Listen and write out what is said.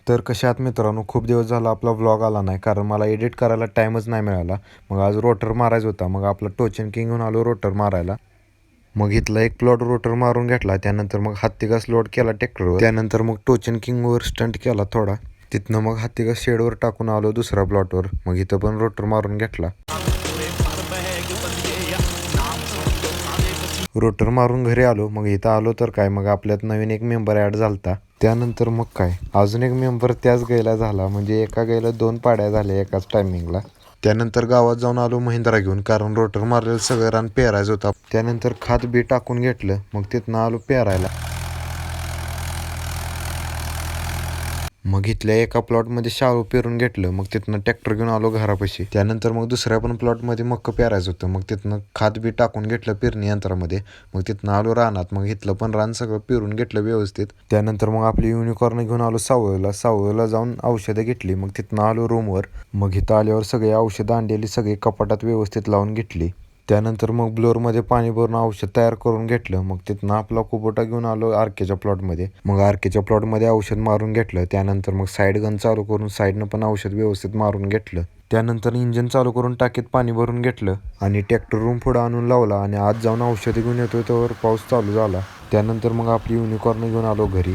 तर कशा आहात मित्रांनो, खूप दिवस झाला आपला व्लॉग आला नाही कारण मला एडिट करायला टाईमच नाही मिळाला. मग आज रोटर मारायचा होता. मग आपला टोचन किंग घेऊन आलो रोटर मारायला. मग इथला एक प्लॉट रोटर मारून घेतला. त्यानंतर मग हत्तीघास लोड केला ट्रॅक्टरवर. त्यानंतर मग टोचन किंगवर स्टंट केला थोडा. तिथनं मग हत्तीघास शेडवर टाकून आलो दुसऱ्या प्लॉटवर. मग इथं पण रोटर मारून घेतला. रोटर मारून घरी आलो. मग इथं आलो तर काय, मग आपल्यात नवीन एक मेंबर ॲड झालता. त्यानंतर मग काय, अजून एक मेंबर त्याच गायला झाला. म्हणजे एका गायला 2 पाड्या झाल्या एकाच टायमिंगला. त्यानंतर गावात जाऊन आलो महिंद्रा घेऊन, कारण रोटर मारलेलं सगळं रान पेरायचं होता. त्यानंतर खात बी टाकून घेतलं. मग तिथनं आलो पेरायला. मग इथल्या एका प्लॉटमध्ये शाळू पेरून घेतलं. मग तिथनं ट्रॅक्टर घेऊन आलो घरापाशी. त्यानंतर मग दुसऱ्या पण प्लॉटमध्ये मक्क पेरायचं होतं. मग तिथनं खात बी टाकून घेतलं पेरणी यंत्रामध्ये. मग तिथनं आलो रानात. मग इथलं पण रान सगळं पेरून घेतलं व्यवस्थित. त्यानंतर मग आपली युनिकॉर्न घेऊन आलो सावळला जाऊन औषधं घेतली. मग तिथनं आलो रूमवर. मग इथं आल्यावर सगळी औषधं आणलेली सगळी कपाटात व्यवस्थित लावून घेतली. त्यानंतर मग ब्लोअरमध्ये पाणी भरून औषध तयार करून घेतलं. मग तिथनं आपला कुबोटा घेऊन आलो आरकेच्या प्लॉटमध्ये. मग आरकेच्या प्लॉटमध्ये औषध मारून घेतलं. त्यानंतर मग साईड गन चालू करून साईडनं पण औषध व्यवस्थित मारून घेतलं. त्यानंतर इंजिन चालू करून टाकीत पाणी भरून घेतलं आणि ट्रॅक्टर रूम पुढं आणून लावला आणि आज जाऊन औषधी घेऊन येतोय तोवर पाऊस चालू झाला. त्यानंतर मग आपली युनिकॉर्न घेऊन आलो घरी.